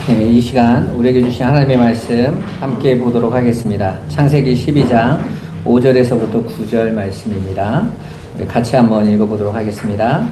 네, 이 시간 우리에게 주신 하나님의 말씀 함께 보도록 하겠습니다. 창세기 12장 5절에서부터 9절 말씀입니다. 우리 같이 한번 읽어보도록 하겠습니다.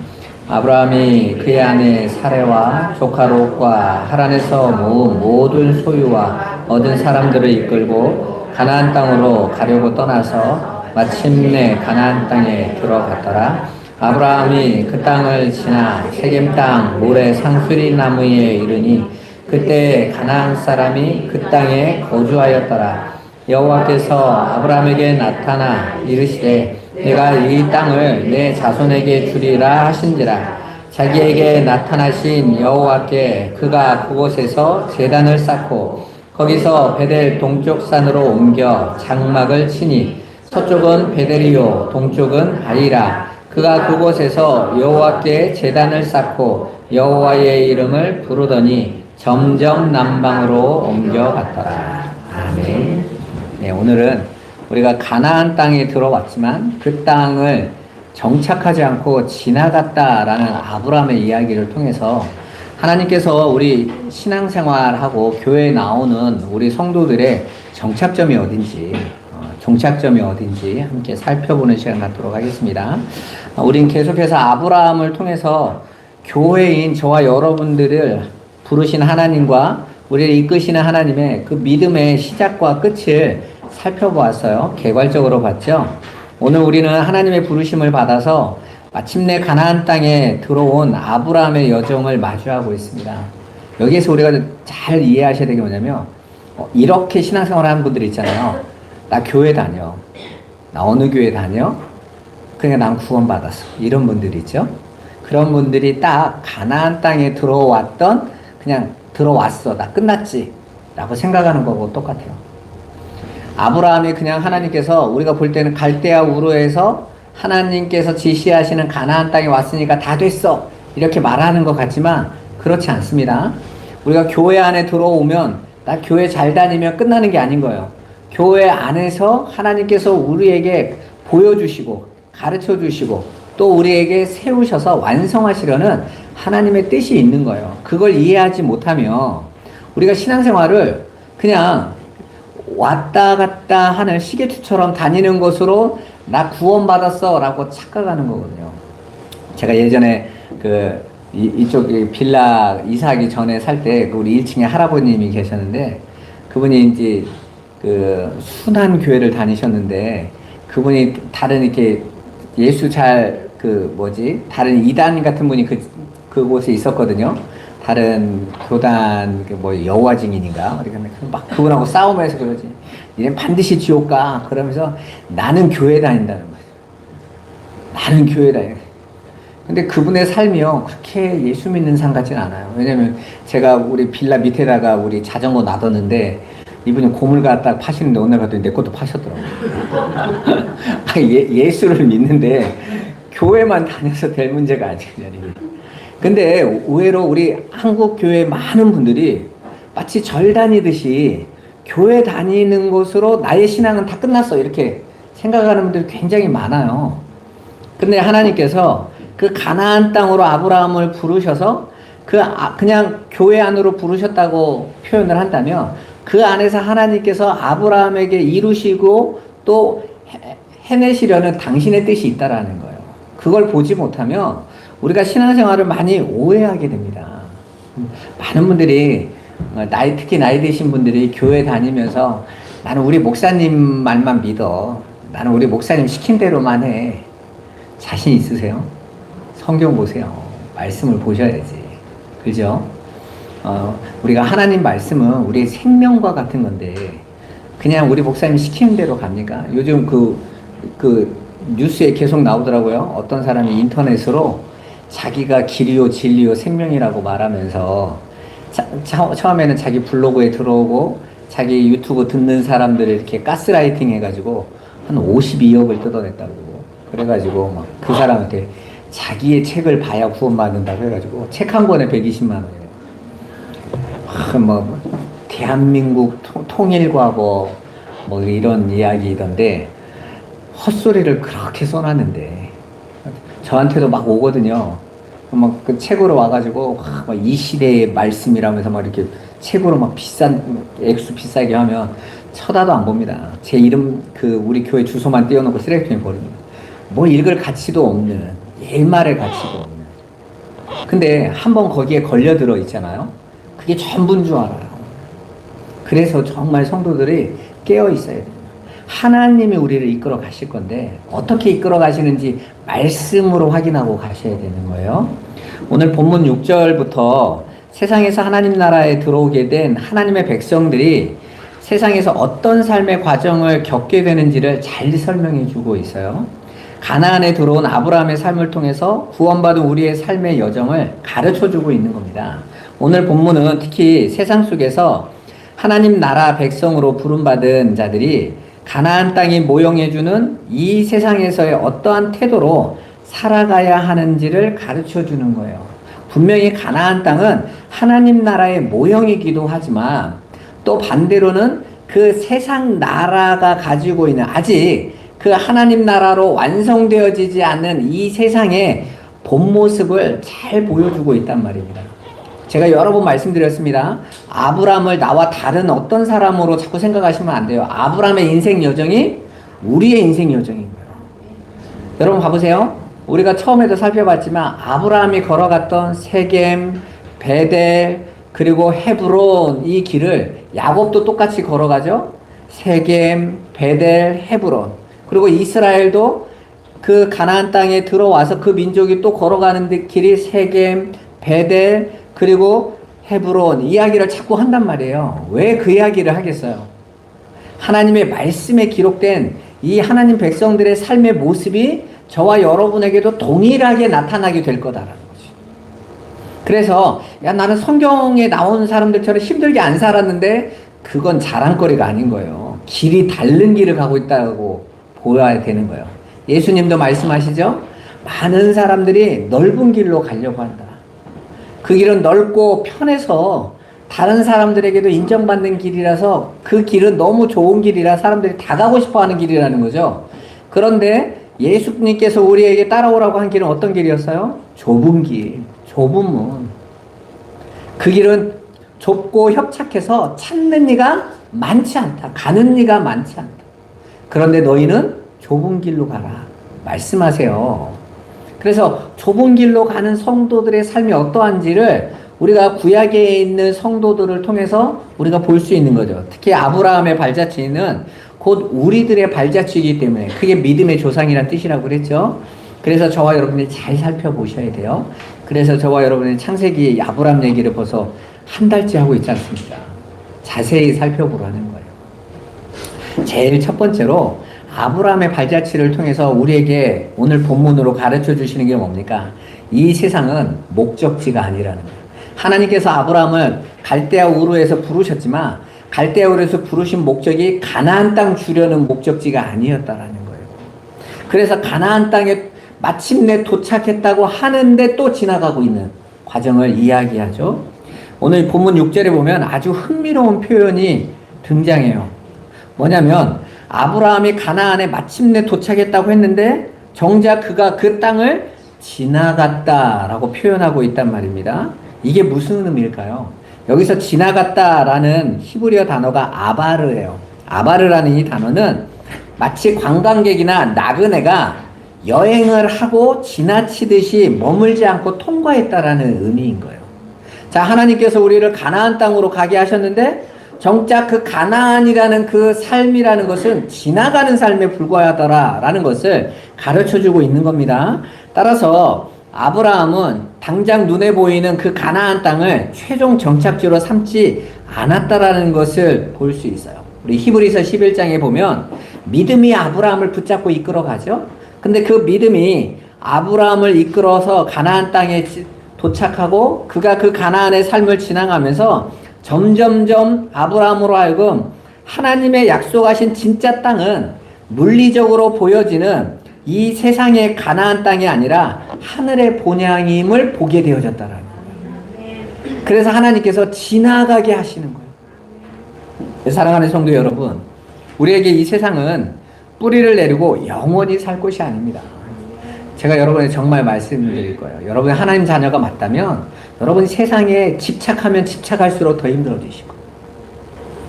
아브라함이 그의 아내 사레와 조카 롯과 하란에서 모은 모든 소유와 얻은 사람들을 이끌고 가나안 땅으로 가려고 떠나서 마침내 가나안 땅에 들어갔더라. 아브라함이 그 땅을 지나 세겜 땅 모래 상수리 나무에 이르니 그때 가나안 사람이 그 땅에 거주하였더라. 여호와께서 아브라함에게 나타나 이르시되 내가 이 땅을 내 자손에게 주리라 하신지라. 자기에게 나타나신 여호와께 그가 그곳에서 제단을 쌓고 거기서 베델 동쪽 산으로 옮겨 장막을 치니 서쪽은 베델이요 동쪽은 아이라. 그가 그곳에서 여호와께 제단을 쌓고 여호와의 이름을 부르더니 점점 남방으로 옮겨갔더라. 아멘. 네, 오늘은 우리가 가나안 땅에 들어왔지만 그 땅을 정착하지 않고 지나갔다라는 아브라함의 이야기를 통해서 하나님께서 우리 신앙생활하고 교회에 나오는 우리 성도들의 정착점이 어딘지, 종착점이 어딘지 함께 살펴보는 시간 갖도록 하겠습니다. 우린 계속해서 아브라함을 통해서 교회인 저와 여러분들을 부르신 하나님과 우리를 이끄시는 하나님의 그 믿음의 시작과 끝을 살펴보았어요. 개괄적으로 봤죠. 오늘 우리는 하나님의 부르심을 받아서 마침내 가나안 땅에 들어온 아브라함의 여정을 마주하고 있습니다. 여기에서 우리가 잘 이해하셔야 되는 게 뭐냐면 이렇게 신앙생활을 하는 분들 있잖아요. 나 교회 다녀. 나 어느 교회 다녀? 그러니까 난 구원받았어. 이런 분들이 있죠. 그런 분들이 딱 가나안 땅에 들어왔던 그냥 들어왔어. 나 끝났지. 라고 생각하는 거고 똑같아요. 아브라함이 그냥 하나님께서 우리가 볼 때는 갈대아 우르에서 하나님께서 지시하시는 가나안 땅에 왔으니까 다 됐어. 이렇게 말하는 것 같지만 그렇지 않습니다. 우리가 교회 안에 들어오면 나 교회 잘 다니면 끝나는 게 아닌 거예요. 교회 안에서 하나님께서 우리에게 보여주시고 가르쳐 주시고 또 우리에게 세우셔서 완성하시려는 하나님의 뜻이 있는 거예요. 그걸 이해하지 못하면 우리가 신앙생활을 그냥 왔다 갔다 하는 시계추처럼 다니는 것으로 나 구원받았어 라고 착각하는 거거든요. 제가 예전에 이쪽 빌라 이사하기 전에 살 때 우리 1층에 할아버님이 계셨는데 그분이 이제 순환 교회를 다니셨는데 그분이 다른 이렇게 예수 다른 이단 같은 분이 그곳에 있었거든요. 다른 교단, 여호와 증인인가? 그러니까 막 그분하고 싸움해서 그러지. 얘는 반드시 지옥 가. 그러면서 나는 교회 다닌다는 거예요. 나는 교회 다녀. 근데 그분의 삶이요. 그렇게 예수 믿는 삶 같진 않아요. 왜냐면 제가 우리 빌라 밑에다가 우리 자전거 놔뒀는데 이분이 고물 갖다 파시는데 오늘 갔더니 내 것도 파셨더라고요. 예수를 믿는데 교회만 다녀서 될 문제가 아니거든요. 근데 의외로 우리 한국 교회 많은 분들이 마치 절 다니듯이 교회 다니는 것으로 나의 신앙은 다 끝났어 이렇게 생각하는 분들이 굉장히 많아요. 근데 하나님께서 그 가나안 땅으로 아브라함을 부르셔서 그냥 교회 안으로 부르셨다고 표현을 한다면 그 안에서 하나님께서 아브라함에게 이루시고 또 해내시려는 당신의 뜻이 있다라는 거예요. 그걸 보지 못하면 우리가 신앙생활을 많이 오해하게 됩니다. 많은 분들이 특히 나이 드신 분들이 교회 다니면서 나는 우리 목사님 말만 믿어. 나는 우리 목사님 시킨 대로만 해. 자신 있으세요? 성경 보세요. 말씀을 보셔야지. 그죠? 우리가 하나님 말씀은 우리의 생명과 같은 건데 그냥 우리 목사님 시키는 대로 갑니까? 요즘 뉴스에 계속 나오더라고요. 어떤 사람이 인터넷으로 자기가 길이요 진리요 생명이라고 말하면서 처음에는 자기 블로그에 들어오고 자기 유튜브 듣는 사람들을 이렇게 가스라이팅 해가지고 한 52억을 뜯어냈다고. 그래가지고 막 그 사람한테 자기의 책을 봐야 구원받는다고 해가지고 책 한 권에 120만 원이에요. 대한민국 통일과고 이런 이야기던데 헛소리를 그렇게 써놨는데 저한테도 막 오거든요. 막 그 책으로 와가지고 막 이 시대의 말씀이라면서 막 이렇게 책으로 막 액수 비싸게 하면 쳐다도 안 봅니다. 제 이름, 우리 교회 주소만 띄워놓고 쓰레기통에 버립니다. 뭐 읽을 가치도 없는, 일말의 가치도 없는. 근데 한번 거기에 걸려들어 있잖아요. 그게 전부인 줄 알아요. 그래서 정말 성도들이 깨어 있어야 돼요. 하나님이 우리를 이끌어 가실 건데 어떻게 이끌어 가시는지 말씀으로 확인하고 가셔야 되는 거예요. 오늘 본문 6절부터 세상에서 하나님 나라에 들어오게 된 하나님의 백성들이 세상에서 어떤 삶의 과정을 겪게 되는지를 잘 설명해 주고 있어요. 가나안에 들어온 아브라함의 삶을 통해서 구원받은 우리의 삶의 여정을 가르쳐 주고 있는 겁니다. 오늘 본문은 특히 세상 속에서 하나님 나라 백성으로 부름받은 자들이 가나안 땅이 모형해주는 이 세상에서의 어떠한 태도로 살아가야 하는지를 가르쳐 주는 거예요. 분명히 가나안 땅은 하나님 나라의 모형이기도 하지만 또 반대로는 그 세상 나라가 가지고 있는 아직 그 하나님 나라로 완성되어지지 않는 이 세상의 본 모습을 잘 보여주고 있단 말입니다. 제가 여러 번 말씀드렸습니다. 아브라함을 나와 다른 어떤 사람으로 자꾸 생각하시면 안 돼요. 아브라함의 인생 여정이 우리의 인생 여정인 거예요. 여러분 봐보세요. 우리가 처음에도 살펴봤지만 아브라함이 걸어갔던 세겜, 베델, 그리고 헤브론 이 길을 야곱도 똑같이 걸어가죠. 세겜, 베델, 헤브론. 그리고 이스라엘도 그 가나안 땅에 들어와서 그 민족이 또 걸어가는 길이 세겜, 베델, 그리고 헤브론 이야기를 자꾸 한단 말이에요. 왜 그 이야기를 하겠어요? 하나님의 말씀에 기록된 이 하나님 백성들의 삶의 모습이 저와 여러분에게도 동일하게 나타나게 될 거다라는 거지. 그래서 야 나는 성경에 나오는 사람들처럼 힘들게 안 살았는데 그건 자랑거리가 아닌 거예요. 길이 다른 길을 가고 있다고 보여야 되는 거예요. 예수님도 말씀하시죠? 많은 사람들이 넓은 길로 가려고 한다. 그 길은 넓고 편해서 다른 사람들에게도 인정받는 길이라서 그 길은 너무 좋은 길이라 사람들이 다 가고 싶어 하는 길이라는 거죠. 그런데 예수님께서 우리에게 따라오라고 한 길은 어떤 길이었어요? 좁은 길, 좁은 문. 그 길은 좁고 협착해서 찾는 이가 많지 않다. 가는 이가 많지 않다. 그런데 너희는 좁은 길로 가라. 말씀하세요. 그래서 좁은 길로 가는 성도들의 삶이 어떠한지를 우리가 구약에 있는 성도들을 통해서 우리가 볼 수 있는 거죠. 특히 아브라함의 발자취는 곧 우리들의 발자취이기 때문에 그게 믿음의 조상이란 뜻이라고 그랬죠. 그래서 저와 여러분이 잘 살펴보셔야 돼요. 그래서 저와 여러분이 창세기 아브라함 얘기를 벌써 한 달째 하고 있지 않습니까? 자세히 살펴보라는 거예요. 제일 첫 번째로 아브라함의 발자취를 통해서 우리에게 오늘 본문으로 가르쳐 주시는 게 뭡니까? 이 세상은 목적지가 아니라는 거예요. 하나님께서 아브라함을 갈대아 우르에서 부르셨지만 갈대아 우르에서 부르신 목적이 가나안 땅 주려는 목적지가 아니었다라는 거예요. 그래서 가나안 땅에 마침내 도착했다고 하는데 또 지나가고 있는 과정을 이야기하죠. 오늘 본문 6절에 보면 아주 흥미로운 표현이 등장해요. 뭐냐면 아브라함이 가나안에 마침내 도착했다고 했는데 정작 그가 그 땅을 지나갔다라고 표현하고 있단 말입니다. 이게 무슨 의미일까요? 여기서 지나갔다라는 히브리어 단어가 아바르예요. 아바르라는 이 단어는 마치 관광객이나 나그네가 여행을 하고 지나치듯이 머물지 않고 통과했다라는 의미인 거예요. 자, 하나님께서 우리를 가나안 땅으로 가게 하셨는데 정작 그 가나안이라는 그 삶이라는 것은 지나가는 삶에 불과하더라라는 것을 가르쳐주고 있는 겁니다. 따라서 아브라함은 당장 눈에 보이는 그 가나안 땅을 최종 정착지로 삼지 않았다라는 것을 볼 수 있어요. 우리 히브리서 11장에 보면 믿음이 아브라함을 붙잡고 이끌어가죠. 근데 그 믿음이 아브라함을 이끌어서 가나안 땅에 도착하고 그가 그 가나안의 삶을 지나가면서 점점점 아브라함으로 하여금 하나님의 약속하신 진짜 땅은 물리적으로 보여지는 이 세상의 가나안 땅이 아니라 하늘의 본향임을 보게 되어졌다라는 거예요. 그래서 하나님께서 지나가게 하시는 거예요. 사랑하는 성도 여러분, 우리에게 이 세상은 뿌리를 내리고 영원히 살 곳이 아닙니다. 제가 여러분에게 정말 말씀드릴 거예요. 여러분이 하나님 자녀가 맞다면 여러분이 세상에 집착하면 집착할수록 더 힘들어지시고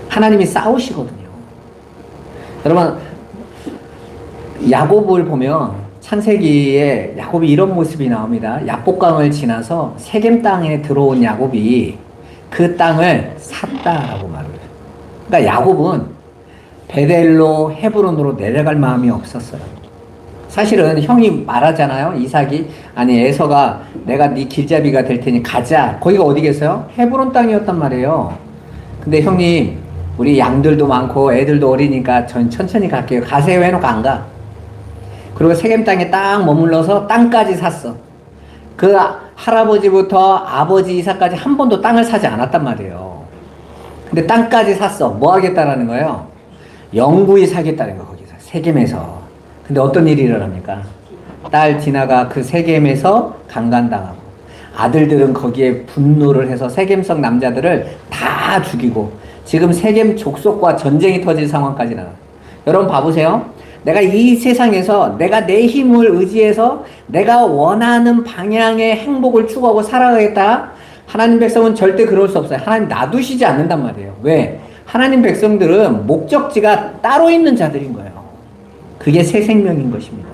하나님이 싸우시거든요. 여러분 야곱을 보면 창세기에 야곱이 이런 모습이 나옵니다. 야복강을 지나서 세겜 땅에 들어온 야곱이 그 땅을 샀다라고 말을 해요. 그러니까 야곱은 베델로 헤브론으로 내려갈 마음이 없었어요. 사실은 형이 말하잖아요. 에서가 내가 네 길잡이가 될 테니 가자. 거기가 어디겠어요? 헤브론 땅이었단 말이에요. 근데 형님 우리 양들도 많고 애들도 어리니까 전 천천히 갈게요. 가세요 해놓고 안 가. 그리고 세겜 땅에 딱 머물러서 땅까지 샀어. 그 할아버지부터 아버지 이삭까지 한 번도 땅을 사지 않았단 말이에요. 근데 땅까지 샀어. 뭐 하겠다라는 거예요? 영구히 살겠다는 거 거기서 세겜에서. 근데 어떤 일이 일어납니까? 딸 디나가 그 세겜에서 강간당하고 아들들은 거기에 분노를 해서 세겜성 남자들을 다 죽이고 지금 세겜 족속과 전쟁이 터질 상황까지 나와요. 여러분 봐보세요. 내가 이 세상에서 내가 내 힘을 의지해서 내가 원하는 방향의 행복을 추구하고 살아가겠다. 하나님 백성은 절대 그럴 수 없어요. 하나님 놔두시지 않는단 말이에요. 왜? 하나님 백성들은 목적지가 따로 있는 자들인 거예요. 그게 새 생명인 것입니다.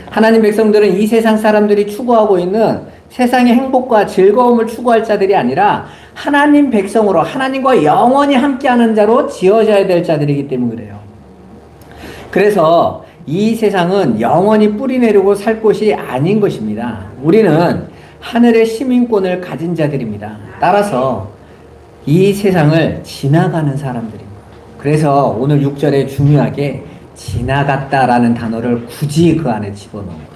하나님 백성들은 이 세상 사람들이 추구하고 있는 세상의 행복과 즐거움을 추구할 자들이 아니라 하나님 백성으로 하나님과 영원히 함께하는 자로 지어져야 될 자들이기 때문에 그래요. 그래서 이 세상은 영원히 뿌리 내리고 살 곳이 아닌 것입니다. 우리는 하늘의 시민권을 가진 자들입니다. 따라서 이 세상을 지나가는 사람들입니다. 그래서 오늘 6절에 중요하게 지나갔다라는 단어를 굳이 그 안에 집어넣은 거예요.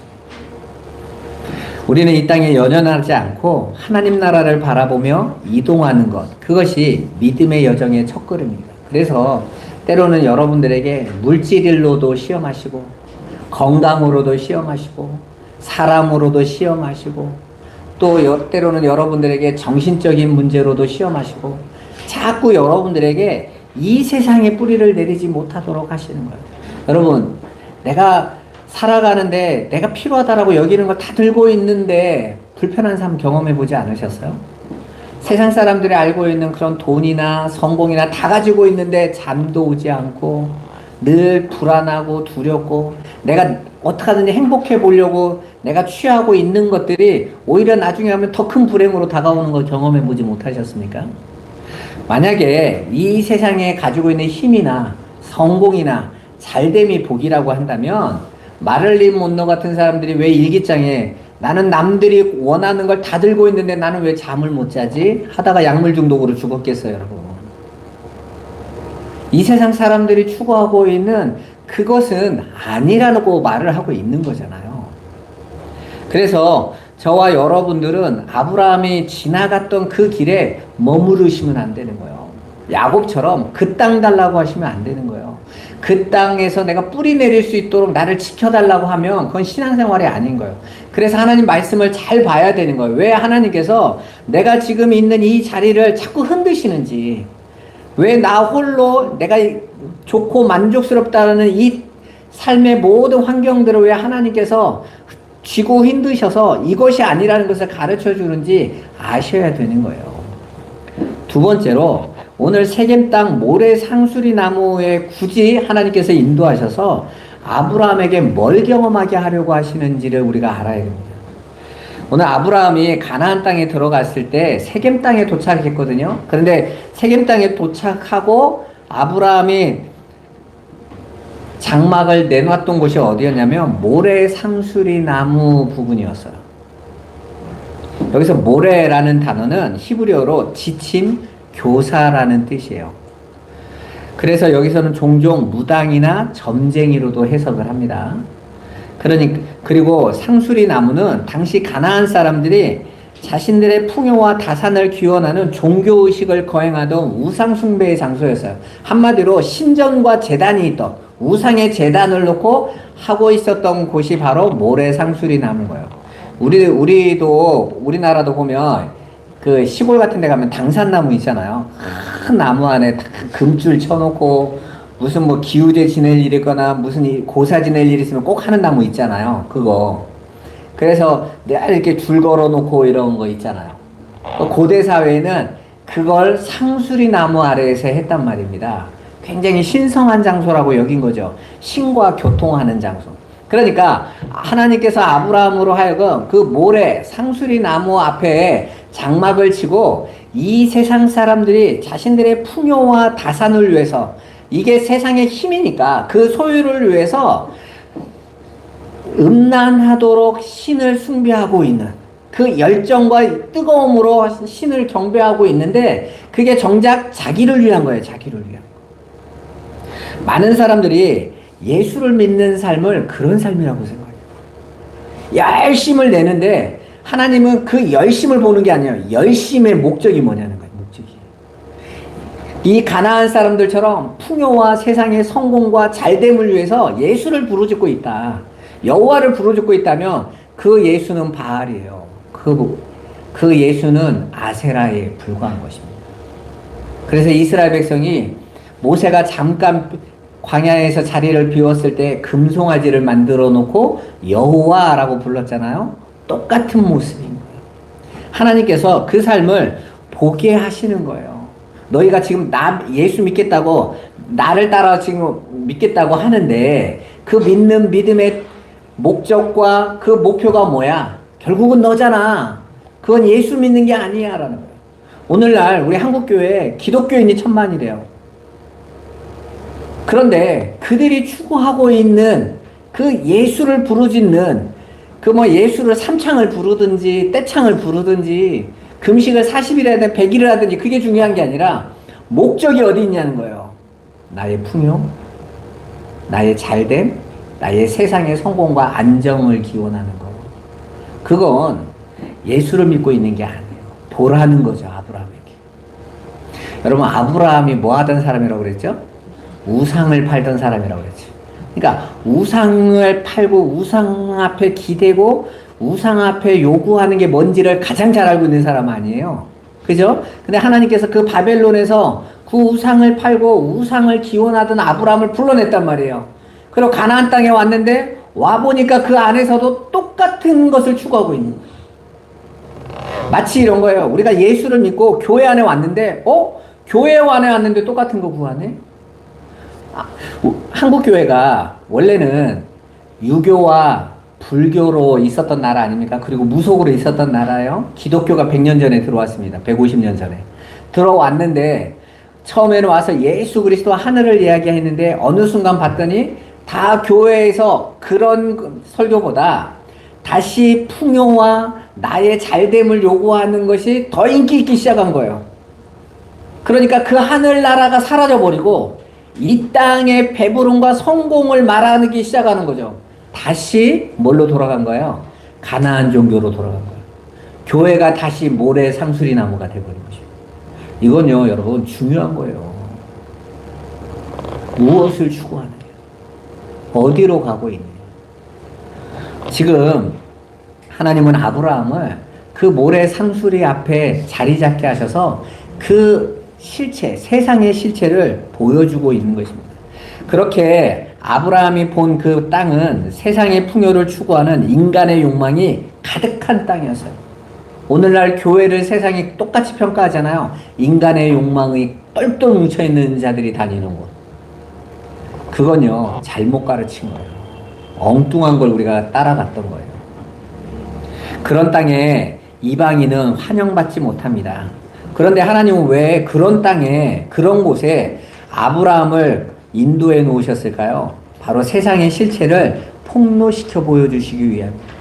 우리는 이 땅에 연연하지 않고 하나님 나라를 바라보며 이동하는 것, 그것이 믿음의 여정의 첫걸음입니다. 그래서 때로는 여러분들에게 물질일로도 시험하시고 건강으로도 시험하시고 사람으로도 시험하시고 또 때로는 여러분들에게 정신적인 문제로도 시험하시고 자꾸 여러분들에게 이 세상에 뿌리를 내리지 못하도록 하시는 거예요. 여러분 내가 살아가는데 내가 필요하다라고 여기는 걸 다 들고 있는데 불편한 삶 경험해 보지 않으셨어요? 세상 사람들이 알고 있는 그런 돈이나 성공이나 다 가지고 있는데 잠도 오지 않고 늘 불안하고 두렵고 내가 어떻게 하든지 행복해 보려고 내가 취하고 있는 것들이 오히려 나중에 하면 더 큰 불행으로 다가오는 걸 경험해 보지 못하셨습니까? 만약에 이 세상에 가지고 있는 힘이나 성공이나 잘됨이 복이라고 한다면 마를린 mon로 같은 사람들이 왜 일기장에 나는 남들이 원하는 걸 다 들고 있는데 나는 왜 잠을 못 자지? 하다가 약물 중독으로 죽었겠어요, 여러분. 이 세상 사람들이 추구하고 있는 그것은 아니라고 말을 하고 있는 거잖아요. 그래서 저와 여러분들은 아브라함이 지나갔던 그 길에 머무르시면 안 되는 거예요. 야곱처럼 그 땅 달라고 하시면 안 되는 거예요. 그 땅에서 내가 뿌리 내릴 수 있도록 나를 지켜달라고 하면 그건 신앙생활이 아닌 거예요. 그래서 하나님 말씀을 잘 봐야 되는 거예요. 왜 하나님께서 내가 지금 있는 이 자리를 자꾸 흔드시는지, 왜 나 홀로 내가 좋고 만족스럽다는 이 삶의 모든 환경들을 왜 하나님께서 쥐고 힘드셔서 이것이 아니라는 것을 가르쳐 주는지 아셔야 되는 거예요. 두 번째로 오늘 세겜 땅 모래 상수리 나무에 굳이 하나님께서 인도하셔서 아브라함에게 뭘 경험하게 하려고 하시는지를 우리가 알아야 됩니다. 오늘 아브라함이 가나안 땅에 들어갔을 때 세겜 땅에 도착했거든요. 그런데 세겜 땅에 도착하고 아브라함이 장막을 내놨던 곳이 어디였냐면 모래 상수리 나무 부분이었어요. 여기서 모래라는 단어는 히브리어로 지침, 교사라는 뜻이에요. 그래서 여기서는 종종 무당이나 점쟁이로도 해석을 합니다. 그리고 상수리 나무는 당시 가나안 사람들이 자신들의 풍요와 다산을 기원하는 종교의식을 거행하던 우상숭배의 장소였어요. 한마디로 신전과 제단이 있던 우상의 제단을 놓고 하고 있었던 곳이 바로 모래 상수리 나무인 거예요. 우리나라도 보면 그 시골 같은 데 가면 당산나무 있잖아요. 큰 나무 안에 금줄 쳐놓고 무슨 뭐 기우제 지낼 일 있거나 무슨 고사 지낼 일 있으면 꼭 하는 나무 있잖아요. 그거. 그래서 늘 이렇게 줄 걸어 놓고 이런 거 있잖아요. 고대 사회에는 그걸 상수리 나무 아래에서 했단 말입니다. 굉장히 신성한 장소라고 여긴 거죠. 신과 교통하는 장소. 그러니까 하나님께서 아브라함으로 하여금 그 모래 상수리 나무 앞에 장막을 치고 이 세상 사람들이 자신들의 풍요와 다산을 위해서, 이게 세상의 힘이니까 그 소유를 위해서 음란하도록 신을 숭배하고 있는 그 열정과 뜨거움으로 신을 경배하고 있는데, 그게 정작 자기를 위한 거예요. 자기를 위한 거. 많은 사람들이 예수를 믿는 삶을 그런 삶이라고 생각해요. 열심을 내는데 하나님은 그 열심을 보는 게 아니에요. 열심의 목적이 뭐냐는 거예요. 목적이. 이 가나안 사람들처럼 풍요와 세상의 성공과 잘됨을 위해서 예수를 부르짖고 있다. 여호와를 부르짖고 있다면 그 예수는 바알이에요. 그 예수는 아세라에 불과한 것입니다. 그래서 이스라엘 백성이 모세가 잠깐 광야에서 자리를 비웠을 때 금송아지를 만들어 놓고 여호와라고 불렀잖아요. 똑같은 모습인 거예요. 하나님께서 그 삶을 보게 하시는 거예요. 너희가 지금 예수 믿겠다고, 나를 따라 지금 믿겠다고 하는데 그 믿는 믿음의 목적과 그 목표가 뭐야? 결국은 너잖아. 그건 예수 믿는 게 아니야 라는 거예요. 오늘날 우리 한국교회에 기독교인이 천만이래요. 그런데 그들이 추구하고 있는 그 예수를 부르짖는 그 예수를 삼창을 부르든지 떼창을 부르든지 금식을 40일 하든 100일을 하든지 그게 중요한 게 아니라 목적이 어디 있냐는 거예요. 나의 풍요, 나의 잘됨, 나의 세상의 성공과 안정을 기원하는 거. 그건 예수를 믿고 있는 게 아니에요. 보라는 거죠. 아브라함에게. 여러분, 아브라함이 뭐 하던 사람이라고 그랬죠? 우상을 팔던 사람이라고 그랬죠. 그러니까 우상을 팔고 우상 앞에 기대고 우상 앞에 요구하는 게 뭔지를 가장 잘 알고 있는 사람 아니에요. 그죠? 근데 하나님께서 그 바벨론에서 그 우상을 팔고 우상을 기원하던 아브라함을 불러냈단 말이에요. 그리고 가나안 땅에 왔는데 와보니까 그 안에서도 똑같은 것을 추구하고 있는 거예요. 마치 이런 거예요. 우리가 예수를 믿고 교회 안에 왔는데 교회 안에 왔는데 똑같은 거 구하네? 한국 교회가 원래는 유교와 불교로 있었던 나라 아닙니까? 그리고 무속으로 있었던 나라예요. 기독교가 100년 전에 들어왔습니다. 150년 전에. 들어왔는데 처음에는 와서 예수 그리스도 하늘을 이야기했는데 어느 순간 봤더니 다 교회에서 그런 설교보다 다시 풍요와 나의 잘됨을 요구하는 것이 더 인기 있기 시작한 거예요. 그러니까 그 하늘나라가 사라져버리고 이 땅의 배부름과 성공을 말하기 시작하는 거죠. 다시 뭘로 돌아간 거예요? 가나안 종교로 돌아간 거예요. 교회가 다시 모래 상수리 나무가 돼버린 거죠. 이건요, 여러분, 중요한 거예요. 무엇을 추구하느냐? 어디로 가고 있느냐? 지금 하나님은 아브라함을 그 모래 상수리 앞에 자리 잡게 하셔서 그 실체, 세상의 실체를 보여주고 있는 것입니다. 그렇게 아브라함이 본 그 땅은 세상의 풍요를 추구하는 인간의 욕망이 가득한 땅이었어요. 오늘날 교회를 세상이 똑같이 평가하잖아요. 인간의 욕망이 똘똘 뭉쳐있는 자들이 다니는 곳. 그건요, 잘못 가르친 거예요. 엉뚱한 걸 우리가 따라갔던 거예요. 그런 땅에 이방인은 환영받지 못합니다. 그런데 하나님은 왜 그런 땅에, 그런 곳에 아브라함을 인도해 놓으셨을까요? 바로 세상의 실체를 폭로시켜 보여주시기 위함입니다.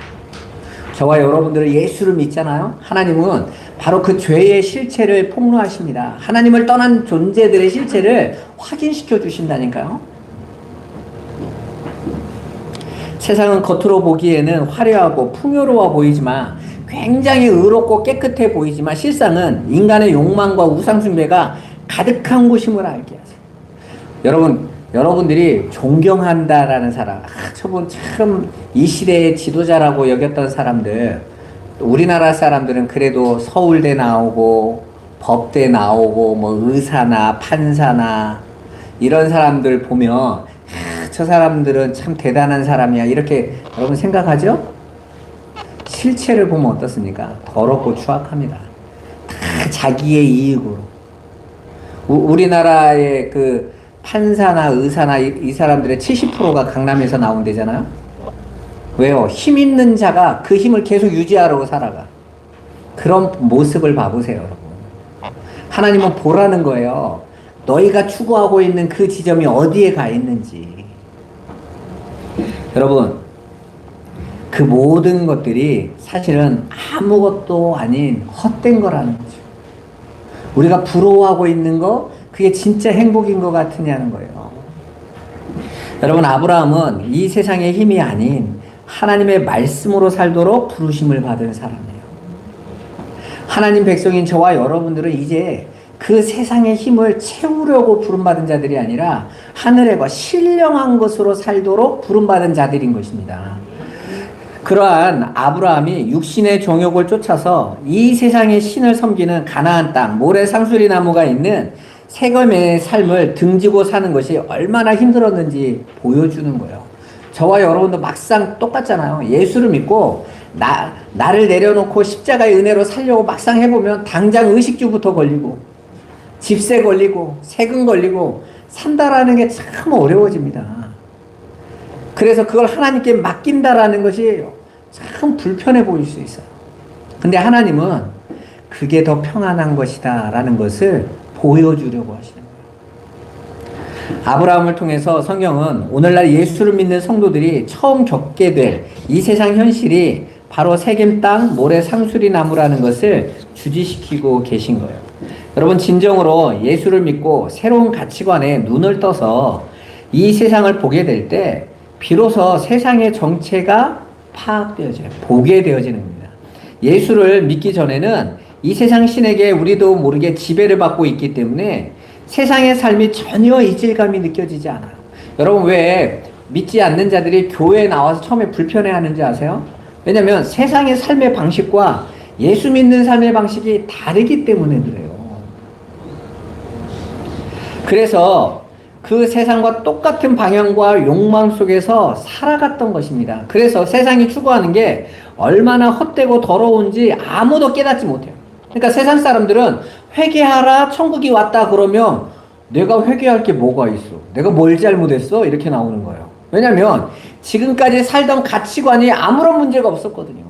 저와 여러분들은 예수를 믿잖아요. 하나님은 바로 그 죄의 실체를 폭로하십니다. 하나님을 떠난 존재들의 실체를 확인시켜 주신다니까요. 세상은 겉으로 보기에는 화려하고 풍요로워 보이지만 굉장히 의롭고 깨끗해 보이지만 실상은 인간의 욕망과 우상숭배가 가득한 곳임을 알게 하세요. 여러분들이 존경한다라는 사람, 저분 참 이 시대의 지도자라고 여겼던 사람들, 우리나라 사람들은 그래도 서울대 나오고 법대 나오고 뭐 의사나 판사나 이런 사람들 보면 저 사람들은 참 대단한 사람이야 이렇게 여러분 생각하죠? 실체를 보면 어떻습니까? 더럽고 추악합니다. 다 자기의 이익으로. 우리나라의 그 판사나 의사나 이 사람들의 70%가 강남에서 나온대잖아요. 왜요? 힘 있는 자가 그 힘을 계속 유지하려고 살아가. 그런 모습을 봐보세요, 여러분. 하나님은 보라는 거예요. 너희가 추구하고 있는 그 지점이 어디에 가 있는지. 여러분, 그 모든 것들이 사실은 아무것도 아닌 헛된 거라는 거죠. 우리가 부러워하고 있는 거, 그게 진짜 행복인 것 같으냐는 거예요. 여러분, 아브라함은 이 세상의 힘이 아닌 하나님의 말씀으로 살도록 부르심을 받은 사람이에요. 하나님 백성인 저와 여러분들은 이제 그 세상의 힘을 채우려고 부름받은 자들이 아니라 하늘의 것, 신령한 것으로 살도록 부름받은 자들인 것입니다. 그러한 아브라함이 육신의 정욕을 쫓아서 이 세상의 신을 섬기는 가나안 땅, 모래 상수리 나무가 있는 세겜의 삶을 등지고 사는 것이 얼마나 힘들었는지 보여주는 거예요. 저와 여러분도 막상 똑같잖아요. 예수를 믿고 나를 내려놓고 십자가의 은혜로 살려고 막상 해보면 당장 의식주부터 걸리고 집세 걸리고 세금 걸리고 산다라는 게 참 어려워집니다. 그래서 그걸 하나님께 맡긴다라는 것이 참 불편해 보일 수 있어요. 근데 하나님은 그게 더 평안한 것이다 라는 것을 보여주려고 하시는 거예요. 아브라함을 통해서 성경은 오늘날 예수를 믿는 성도들이 처음 겪게 될 이 세상 현실이 바로 세겜 땅 모래 상수리 나무라는 것을 주지시키고 계신 거예요. 여러분, 진정으로 예수를 믿고 새로운 가치관에 눈을 떠서 이 세상을 보게 될 때 비로소 세상의 정체가 파악되어져요. 보게 되어지는 겁니다. 예수를 믿기 전에는 이 세상 신에게 우리도 모르게 지배를 받고 있기 때문에 세상의 삶이 전혀 이질감이 느껴지지 않아요. 여러분, 왜 믿지 않는 자들이 교회에 나와서 처음에 불편해하는지 아세요? 왜냐하면 세상의 삶의 방식과 예수 믿는 삶의 방식이 다르기 때문에 그래요. 그래서 그 세상과 똑같은 방향과 욕망 속에서 살아갔던 것입니다. 그래서 세상이 추구하는 게 얼마나 헛되고 더러운지 아무도 깨닫지 못해요. 그러니까 세상 사람들은 회개하라, 천국이 왔다 그러면 내가 회개할 게 뭐가 있어? 내가 뭘 잘못했어? 이렇게 나오는 거예요. 왜냐하면 지금까지 살던 가치관이 아무런 문제가 없었거든요.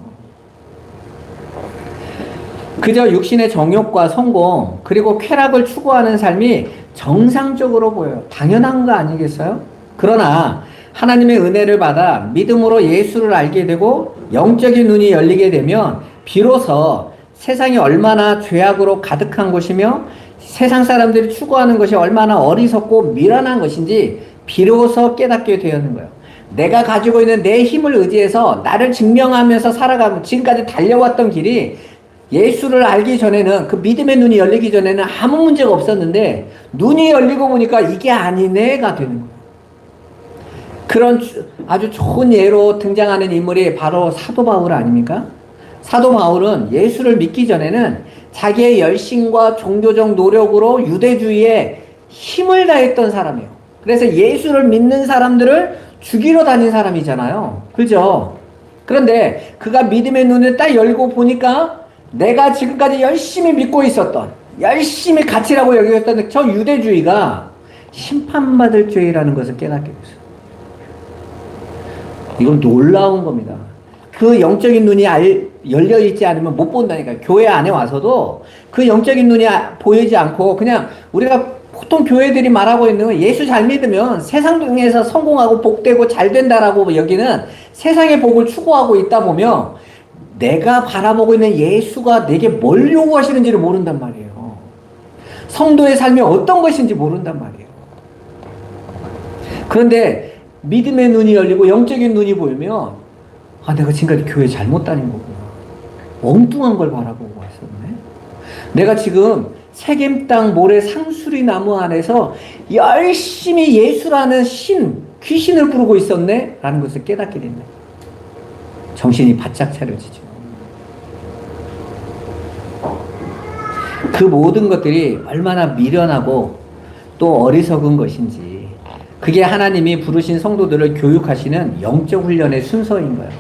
그저 육신의 정욕과 성공 그리고 쾌락을 추구하는 삶이 정상적으로 보여요. 당연한 거 아니겠어요? 그러나 하나님의 은혜를 받아 믿음으로 예수를 알게 되고 영적인 눈이 열리게 되면 비로소 세상이 얼마나 죄악으로 가득한 곳이며 세상 사람들이 추구하는 것이 얼마나 어리석고 미련한 것인지 비로소 깨닫게 되었는 거예요. 내가 가지고 있는 내 힘을 의지해서 나를 증명하면서 살아가고 지금까지 달려왔던 길이 예수를 알기 전에는, 그 믿음의 눈이 열리기 전에는 아무 문제가 없었는데 눈이 열리고 보니까 이게 아니네가 되는 거예요. 그런 아주 좋은 예로 등장하는 인물이 바로 사도 바울 아닙니까? 사도 바울은 예수를 믿기 전에는 자기의 열심과 종교적 노력으로 유대주의에 힘을 다했던 사람이에요. 그래서 예수를 믿는 사람들을 죽이러 다닌 사람이잖아요. 그죠? 그런데 그가 믿음의 눈을 딱 열고 보니까 내가 지금까지 열심히 믿고 있었던, 열심히 가치라고 여겼던 저 유대주의가 심판받을 죄라는 것을 깨닫게 됐어요. 이건 놀라운 겁니다. 그 영적인 눈이 열려있지 않으면 못 본다니까요. 교회 안에 와서도 그 영적인 눈이 보이지 않고 그냥 우리가 보통 교회들이 말하고 있는 건 예수 잘 믿으면 세상에서 성공하고 복되고 잘 된다라고 여기는 세상의 복을 추구하고 있다 보면 내가 바라보고 있는 예수가 내게 뭘 요구하시는지를 모른단 말이에요. 성도의 삶이 어떤 것인지 모른단 말이에요. 그런데 믿음의 눈이 열리고 영적인 눈이 보이면 내가 지금까지 교회 잘못 다닌 거구나. 엉뚱한 걸 바라보고 왔었네. 내가 지금 세겜 땅 모래 상수리 나무 안에서 열심히 예수라는 귀신을 부르고 있었네? 라는 것을 깨닫게 된다. 정신이 바짝 차려지죠. 그 모든 것들이 얼마나 미련하고 또 어리석은 것인지, 그게 하나님이 부르신 성도들을 교육하시는 영적 훈련의 순서인 거예요.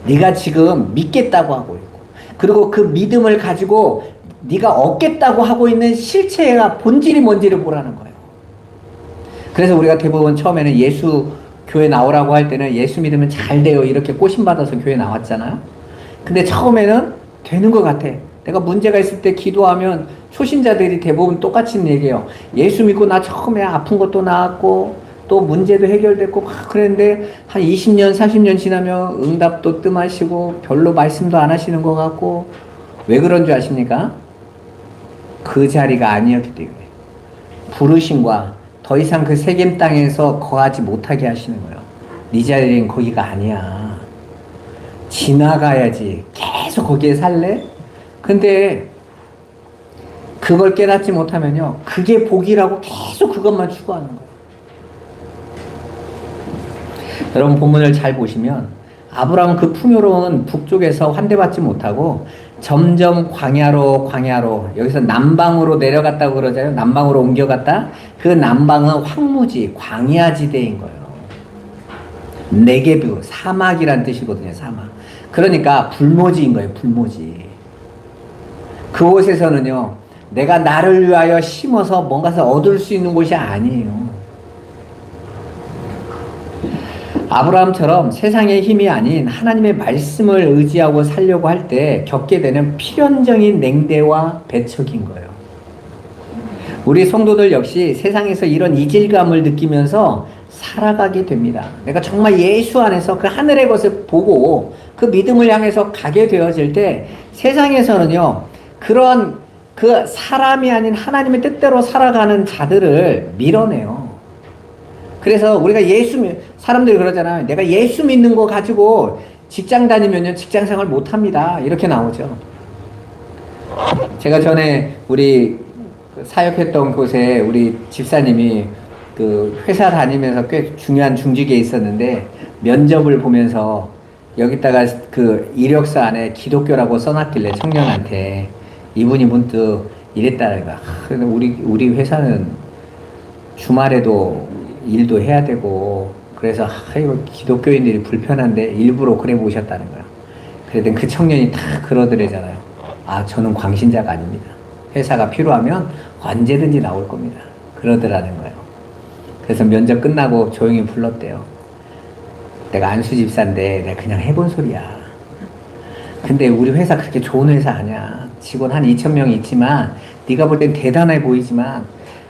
네가 지금 믿겠다고 하고 있고, 그리고 그 믿음을 가지고 네가 얻겠다고 하고 있는 실체가 본질이 뭔지를 보라는 거예요. 그래서 우리가 대부분 처음에는 예수 교회 나오라고 할 때는 예수 믿으면 잘 돼요 이렇게 꼬심받아서 교회 나왔잖아요. 근데 처음에는 되는 것 같아. 내가 문제가 있을 때 기도하면 초신자들이 대부분 똑같이 얘기해요. 예수 믿고 나 처음에 아픈 것도 나았고 또 문제도 해결됐고 막 그랬는데 한 20년 30년 지나면 응답도 뜸하시고 별로 말씀도 안 하시는 것 같고. 왜 그런 줄 아십니까? 그 자리가 아니었기 때문에. 부르심과 더 이상 그 세겜 땅에서 거하지 못하게 하시는 거예요. 네 자리는 거기가 아니야. 지나가야지. 계속 거기에 살래? 근데 그걸 깨닫지 못하면요, 그게 복이라고 계속 그것만 추구하는 거예요. 여러분 본문을 잘 보시면 아브라함은 그 풍요로운 북쪽에서 환대받지 못하고 점점 광야로 여기서 남방으로 내려갔다고 그러잖아요. 남방으로 옮겨갔다. 그 남방은 황무지 광야지대인 거예요. 네게브 사막이란 뜻이거든요. 사막. 그러니까 불모지인 거예요. 불모지. 그곳에서는요, 내가 나를 위하여 심어서 뭔가를 얻을 수 있는 곳이 아니에요. 아브라함처럼 세상의 힘이 아닌 하나님의 말씀을 의지하고 살려고 할 때 겪게 되는 필연적인 냉대와 배척인 거예요. 우리 성도들 역시 세상에서 이런 이질감을 느끼면서 살아가게 됩니다. 내가 정말 예수 안에서 그 하늘의 것을 보고 그 믿음을 향해서 가게 되어질 때 세상에서는요, 그런 그 사람이 아닌 하나님의 뜻대로 살아가는 자들을 밀어내요. 그래서 우리가 사람들이 그러잖아요. 내가 예수 믿는 거 가지고 직장 다니면요, 직장 생활 못 합니다. 이렇게 나오죠. 제가 전에 우리 사역했던 곳에 우리 집사님이 그 회사 다니면서 꽤 중요한 중직에 있었는데 면접을 보면서 여기다가 그 이력서 안에 기독교라고 써놨길래 청년한테 이분이 문득 이랬다는 거야. 근데 우리 회사는 주말에도 일도 해야 되고 그래서 이거 기독교인들이 불편한데 일부러 그래 보셨다는 거야. 그랬더니 그 청년이 다 그러더래잖아요. 아, 저는 광신자가 아닙니다. 회사가 필요하면 언제든지 나올 겁니다. 그러더라는 거예요. 그래서 면접 끝나고 조용히 불렀대요. 내가 안수 집사인데 내가 그냥 해본 소리야. 근데 우리 회사 그렇게 좋은 회사 아니야. 직원 한 2,000명 있지만 네가 볼 땐 대단해 보이지만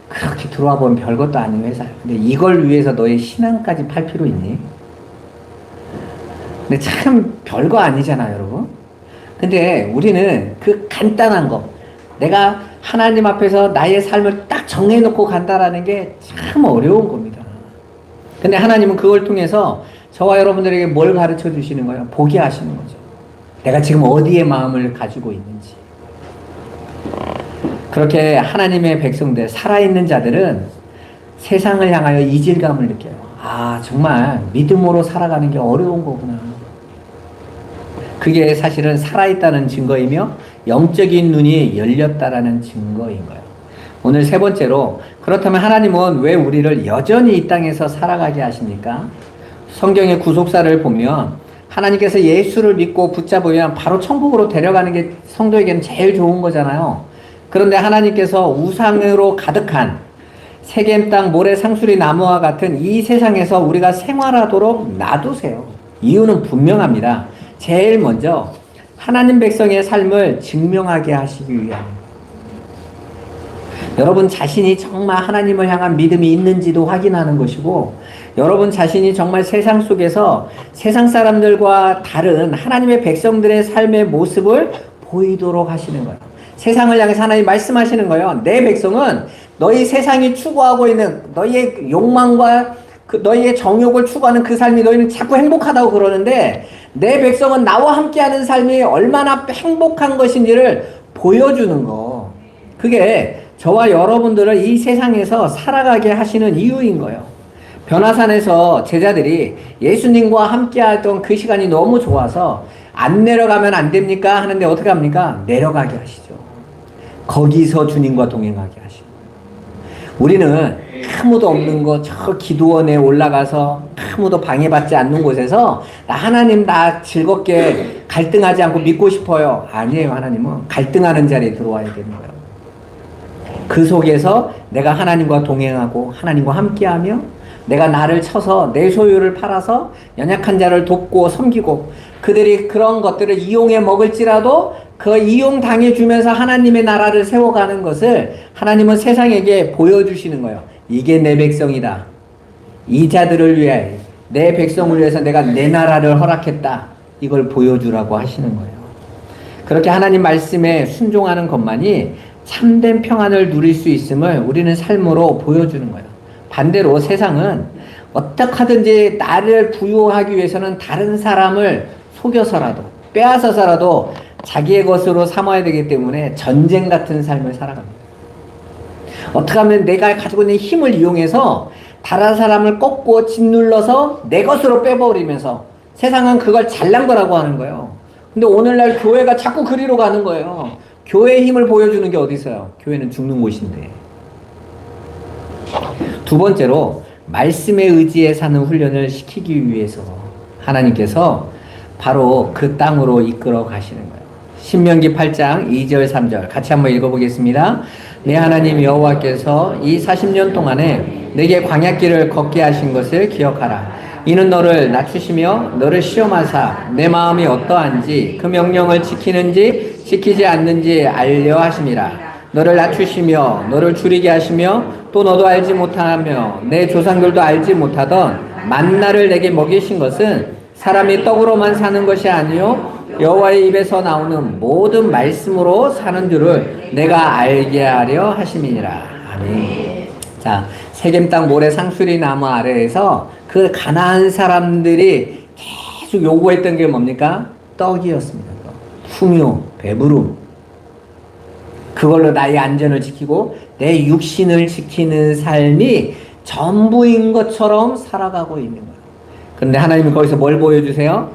그렇게 들어와 보면 별것도 아닌 회사야. 근데 이걸 위해서 너의 신앙까지 팔 필요 있니? 근데 참 별거 아니잖아요, 여러분. 근데 우리는 그 간단한 거, 내가 하나님 앞에서 나의 삶을 딱 정해놓고 간다라는 게 참 어려운 겁니다. 근데 하나님은 그걸 통해서 저와 여러분들에게 뭘 가르쳐 주시는 거예요? 보게 하시는 거죠. 내가 지금 어디에 마음을 가지고 있는지. 그렇게 하나님의 백성들, 살아있는 자들은 세상을 향하여 이질감을 느껴요. 아, 정말 믿음으로 살아가는 게 어려운 거구나. 그게 사실은 살아있다는 증거이며 영적인 눈이 열렸다라는 증거인 거예요. 오늘 세 번째로, 그렇다면 하나님은 왜 우리를 여전히 이 땅에서 살아가게 하십니까? 성경의 구속사를 보면 하나님께서 예수를 믿고 붙잡으면 바로 천국으로 데려가는 게 성도에게는 제일 좋은 거잖아요. 그런데 하나님께서 우상으로 가득한 세겜 땅 모래 상수리 나무와 같은 이 세상에서 우리가 생활하도록 놔두세요. 이유는 분명합니다. 제일 먼저 하나님 백성의 삶을 증명하게 하시기 위함입니다. 여러분 자신이 정말 하나님을 향한 믿음이 있는지도 확인하는 것이고, 여러분 자신이 정말 세상 속에서 세상 사람들과 다른 하나님의 백성들의 삶의 모습을 보이도록 하시는 거예요. 세상을 향해서 하나님 말씀하시는 거예요. 내 백성은 너희 세상이 추구하고 있는 너희의 욕망과 너희의 정욕을 추구하는 그 삶이 너희는 자꾸 행복하다고 그러는데, 내 백성은 나와 함께하는 삶이 얼마나 행복한 것인지를 보여주는 거. 그게 저와 여러분들을 이 세상에서 살아가게 하시는 이유인 거예요. 변화산에서 제자들이 예수님과 함께하던 그 시간이 너무 좋아서 안 내려가면 안 됩니까? 하는데 어떻게 합니까? 내려가게 하시죠. 거기서 주님과 동행하게 하시고. 우리는 아무도 없는 거 저 기도원에 올라가서 아무도 방해받지 않는 곳에서 나 하나님 나 즐겁게 갈등하지 않고 믿고 싶어요. 아니에요. 하나님은 갈등하는 자리에 들어와야 되는 거예요. 그 속에서 내가 하나님과 동행하고 하나님과 함께하며 내가 나를 쳐서 내 소유를 팔아서 연약한 자를 돕고 섬기고 그들이 그런 것들을 이용해 먹을지라도 그 이용 당해주면서 하나님의 나라를 세워가는 것을 하나님은 세상에게 보여주시는 거예요. 이게 내 백성이다. 이 자들을 위해 내 백성을 위해서 내가 내 나라를 허락했다. 이걸 보여주라고 하시는 거예요. 그렇게 하나님 말씀에 순종하는 것만이 참된 평안을 누릴 수 있음을 우리는 삶으로 보여주는 거예요. 반대로 세상은 어떻게 하든지 나를 부유하기 위해서는 다른 사람을 속여서라도 빼앗아서라도 자기의 것으로 삼아야 되기 때문에 전쟁 같은 삶을 살아갑니다. 어떻게 하면 내가 가지고 있는 힘을 이용해서 다른 사람을 꺾고 짓눌러서 내 것으로 빼버리면서 세상은 그걸 잘난 거라고 하는 거예요. 근데 오늘날 교회가 자꾸 그리로 가는 거예요. 교회의 힘을 보여주는 게 어디 있어요? 교회는 죽는 곳인데. 두 번째로 말씀에 의지해 사는 훈련을 시키기 위해서 하나님께서 바로 그 땅으로 이끌어 가시는 거예요. 신명기 8장 2절 3절 같이 한번 읽어보겠습니다. 내 하나님 여호와께서 이 40년 동안에 내게 광야길을 걷게 하신 것을 기억하라. 이는 너를 낮추시며 너를 시험하사 내 마음이 어떠한지 그 명령을 지키는지 지키지 않는지 알려 하심이라. 너를 낮추시며 너를 줄이게 하시며 또 너도 알지 못하며 내 조상들도 알지 못하던 만나를 내게 먹이신 것은 사람이 떡으로만 사는 것이 아니요 여호와의 입에서 나오는 모든 말씀으로 사는 줄을 내가 알게 하려 하심이니라. 아멘. 자, 세겜 땅 모래 상수리 나무 아래에서 그 가나안 사람들이 계속 요구했던 게 뭡니까? 떡이었습니다. 풍요, 배부름. 그걸로 나의 안전을 지키고 내 육신을 지키는 삶이 전부인 것처럼 살아가고 있는 거예요. 그런데 하나님은 거기서 뭘 보여주세요?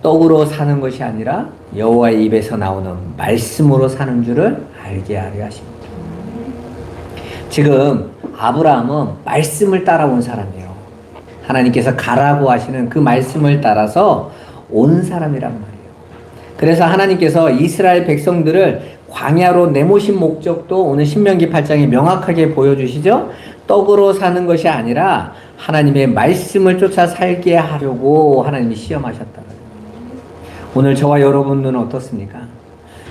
떡으로 사는 것이 아니라 여호와의 입에서 나오는 말씀으로 사는 줄을 알게 하려 하십니다. 지금 아브라함은 말씀을 따라온 사람이에요. 하나님께서 가라고 하시는 그 말씀을 따라서 온 사람이란 말이에요. 그래서 하나님께서 이스라엘 백성들을 광야로 내모신 목적도 오늘 신명기 8장에 명확하게 보여주시죠. 떡으로 사는 것이 아니라 하나님의 말씀을 쫓아 살게 하려고 하나님이 시험하셨다. 오늘 저와 여러분은 어떻습니까?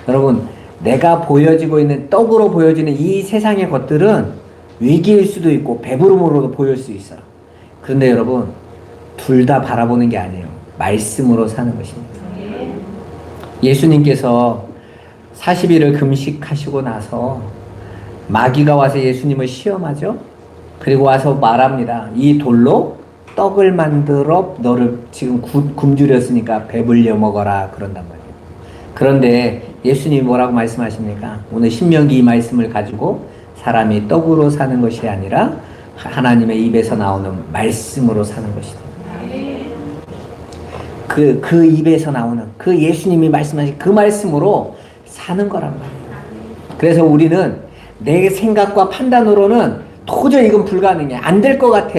여러분, 내가 보여지고 있는 떡으로 보여지는 이 세상의 것들은 위기일 수도 있고 배부름으로도 보일 수 있어요. 그런데 여러분, 둘 다 바라보는 게 아니에요. 말씀으로 사는 것입니다. 예수님께서 40일을 금식하시고 나서 마귀가 와서 예수님을 시험하죠. 그리고 와서 말합니다. 이 돌로 떡을 만들어 너를 지금 굶주렸으니까 배불려 먹어라 그런단 말이에요. 그런데 예수님이 뭐라고 말씀하십니까? 오늘 신명기 이 말씀을 가지고 사람이 떡으로 사는 것이 아니라 하나님의 입에서 나오는 말씀으로 사는 것이다. 그 입에서 나오는 그 예수님이 말씀하신 그 말씀으로 사는 거란 말이에요. 그래서 우리는 내 생각과 판단으로는 도저히 이건 불가능해. 안 될 것 같아.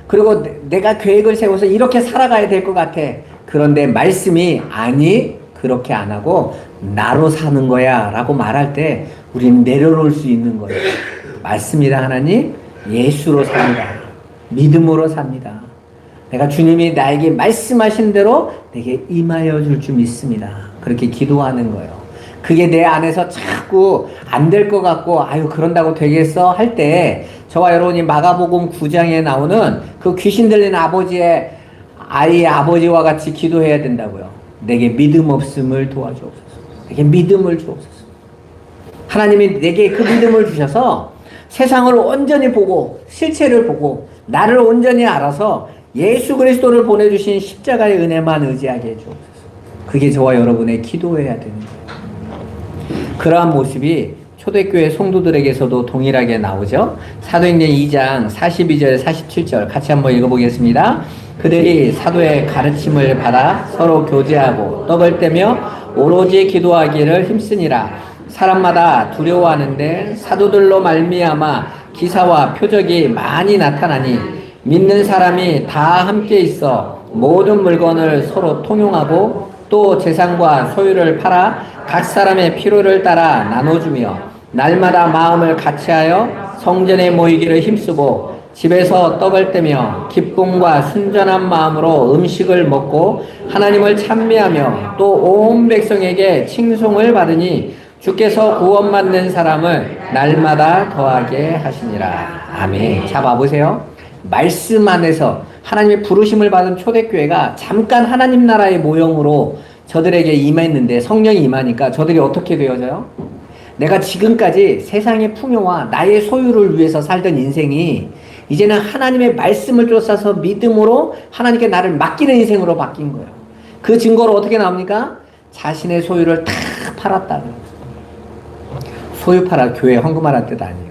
그리고 내가 계획을 세워서 이렇게 살아가야 될 것 같아. 그런데 말씀이 아니 그렇게 안 하고 나로 사는 거야 라고 말할 때 우리는 내려놓을 수 있는 거예요. 맞습니다. 하나님 예수로 삽니다. 믿음으로 삽니다. 내가 주님이 나에게 말씀하신 대로 내게 임하여 줄 줄 믿습니다. 그렇게 기도하는 거예요. 그게 내 안에서 자꾸 안 될 것 같고 아유 그런다고 되겠어 할 때 저와 여러분이 마가복음 9장에 나오는 그 귀신 들린 아버지의 아버지와 같이 기도해야 된다고요. 내게 믿음 없음을 도와주옵소서. 내게 믿음을 주옵소서. 하나님이 내게 그 믿음을 주셔서 세상을 온전히 보고 실체를 보고 나를 온전히 알아서 예수 그리스도를 보내주신 십자가의 은혜만 의지하게 해주옵소서. 그게 저와 여러분의 기도해야 되는 거예요. 그러한 모습이 초대교회 성도들에게서도 동일하게 나오죠. 사도행전 2장 42절 47절 같이 한번 읽어보겠습니다. 그들이 사도의 가르침을 받아 서로 교제하고 떡을 떼며 오로지 기도하기를 힘쓰니라. 사람마다 두려워하는데 사도들로 말미암아 기사와 표적이 많이 나타나니 믿는 사람이 다 함께 있어 모든 물건을 서로 통용하고 또 재산과 소유를 팔아 각 사람의 필요를 따라 나눠주며 날마다 마음을 같이하여 성전에 모이기를 힘쓰고 집에서 떡을 떼며 기쁨과 순전한 마음으로 음식을 먹고 하나님을 찬미하며 또 온 백성에게 칭송을 받으니 주께서 구원받는 사람을 날마다 더하게 하시니라. 아멘. 자, 봐보세요. 말씀 안에서 하나님의 부르심을 받은 초대교회가 잠깐 하나님 나라의 모형으로 저들에게 임했는데 성령이 임하니까 저들이 어떻게 되어져요? 내가 지금까지 세상의 풍요와 나의 소유를 위해서 살던 인생이 이제는 하나님의 말씀을 쫓아서 믿음으로 하나님께 나를 맡기는 인생으로 바뀐 거예요. 그 증거로 어떻게 나옵니까? 자신의 소유를 다 팔았다는. 소유 팔아 교회 헌금하라는 뜻 아니에요.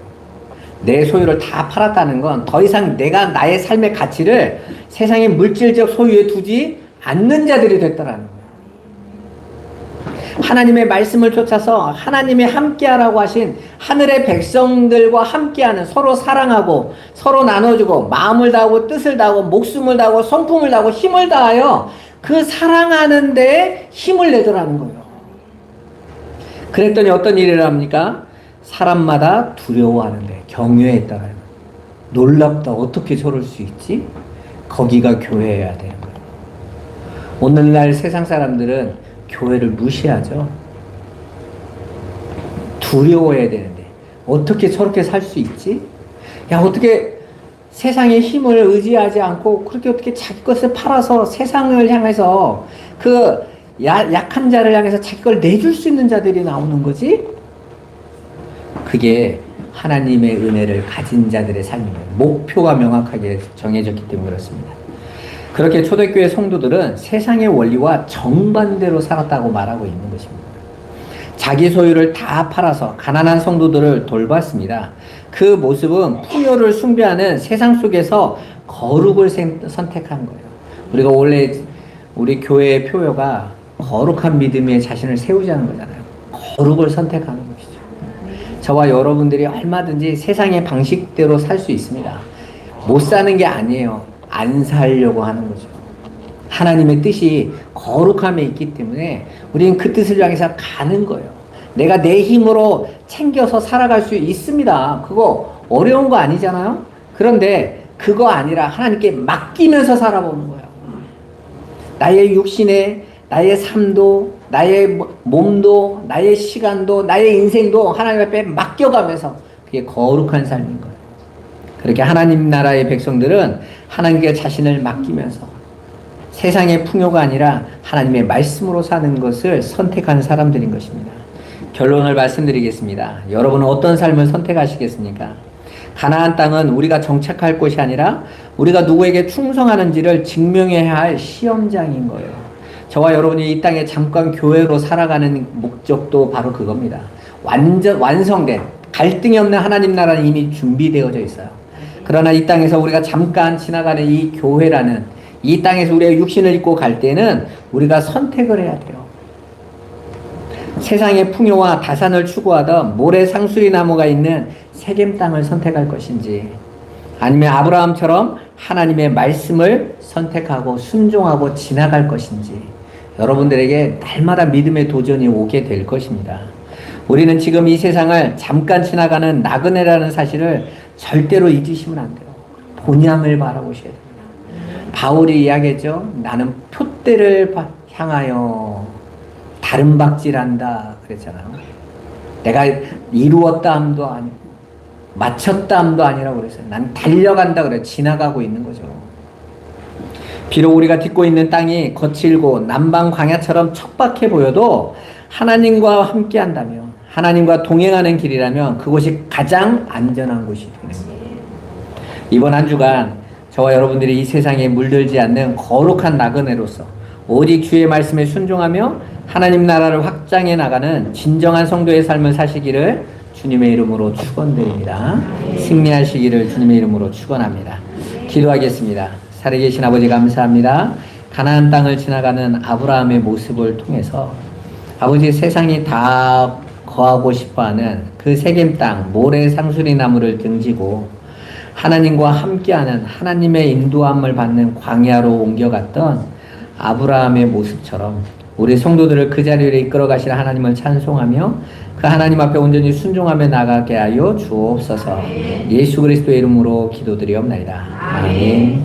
내 소유를 다 팔았다는 건 더 이상 내가 나의 삶의 가치를 세상의 물질적 소유에 두지 않는 자들이 됐다라는 거예요. 하나님의 말씀을 쫓아서 하나님이 함께하라고 하신 하늘의 백성들과 함께하는, 서로 사랑하고 서로 나눠주고 마음을 다하고 뜻을 다하고 목숨을 다하고 성품을 다하고 힘을 다하여 그 사랑하는 데에 힘을 내더라는 거예요. 그랬더니 어떤 일을 합니까? 사람마다 두려워하는데 경외했다라는 거예요. 놀랍다. 어떻게 저럴 수 있지? 거기가 교회여야 되는 거예요. 오늘날 세상 사람들은 교회를 무시하죠. 두려워해야 되는데 어떻게 저렇게 살 수 있지? 야, 어떻게 세상의 힘을 의지하지 않고 그렇게 어떻게 자기 것을 팔아서 세상을 향해서 그 약한 자를 향해서 자기 걸 내줄 수 있는 자들이 나오는 거지? 그게 하나님의 은혜를 가진 자들의 삶입니다. 목표가 명확하게 정해졌기 때문에 그렇습니다. 그렇게 초대교회 성도들은 세상의 원리와 정반대로 살았다고 말하고 있는 것입니다. 자기 소유를 다 팔아서 가난한 성도들을 돌봤습니다. 그 모습은 풍요를 숭배하는 세상 속에서 거룩을 선택한 거예요. 우리가 원래 우리 교회의 표어가 거룩한 믿음에 자신을 세우자는 거잖아요. 거룩을 선택하는 것이죠. 저와 여러분들이 얼마든지 세상의 방식대로 살 수 있습니다. 못 사는 게 아니에요. 안 살려고 하는 거죠. 하나님의 뜻이 거룩함에 있기 때문에 우리는 그 뜻을 향해서 가는 거예요. 내가 내 힘으로 챙겨서 살아갈 수 있습니다. 그거 어려운 거 아니잖아요? 그런데 그거 아니라 하나님께 맡기면서 살아보는 거예요. 나의 육신에, 나의 삶도, 나의 몸도, 나의 시간도, 나의 인생도 하나님 앞에 맡겨가면서 그게 거룩한 삶인 거예요. 그렇게 하나님 나라의 백성들은 하나님께 자신을 맡기면서 세상의 풍요가 아니라 하나님의 말씀으로 사는 것을 선택한 사람들인 것입니다. 결론을 말씀드리겠습니다. 여러분은 어떤 삶을 선택하시겠습니까? 가나안 땅은 우리가 정착할 곳이 아니라 우리가 누구에게 충성하는지를 증명해야 할 시험장인 거예요. 저와 여러분이 이 땅에 잠깐 교회로 살아가는 목적도 바로 그겁니다. 완성된 갈등이 없는 하나님 나라는 이미 준비되어져 있어요. 그러나 이 땅에서 우리가 잠깐 지나가는 이 교회라는 이 땅에서 우리의 육신을 입고 갈 때는 우리가 선택을 해야 돼요. 세상의 풍요와 다산을 추구하던 모래 상수리 나무가 있는 세겜 땅을 선택할 것인지, 아니면 아브라함처럼 하나님의 말씀을 선택하고 순종하고 지나갈 것인지, 여러분들에게 날마다 믿음의 도전이 오게 될 것입니다. 우리는 지금 이 세상을 잠깐 지나가는 나그네라는 사실을 절대로 잊으시면 안 돼요. 본향을 바라보셔야 됩니다. 바울이 이야기했죠. 나는 표대를 향하여 다른 박질한다 그랬잖아요. 내가 이루었다 함도 아니고 마쳤다 함도 아니라고 그랬어요. 난 달려간다 그래요. 지나가고 있는 거죠. 비록 우리가 딛고 있는 땅이 거칠고 남방 광야처럼 척박해 보여도 하나님과 함께 한다면, 하나님과 동행하는 길이라면 그곳이 가장 안전한 곳이 되는 거예요. 이번 한 주간 저와 여러분들이 이 세상에 물들지 않는 거룩한 나그네로서 오직 주의 말씀에 순종하며 하나님 나라를 확장해 나가는 진정한 성도의 삶을 사시기를 주님의 이름으로 축원드립니다. 승리하시기를 주님의 이름으로 축원합니다. 기도하겠습니다. 살아계신 아버지 감사합니다. 가나안 땅을 지나가는 아브라함의 모습을 통해서 아버지, 세상이 다 거하고 싶어하는 그 세겜 땅 모래 상수리 나무를 등지고 하나님과 함께하는 하나님의 인도함을 받는 광야로 옮겨갔던 아브라함의 모습처럼 우리 성도들을 그 자리로 이끌어 가실 하나님을 찬송하며 그 하나님 앞에 온전히 순종하며 나가게 하여 주옵소서. 예수 그리스도의 이름으로 기도드리옵나이다. 아멘.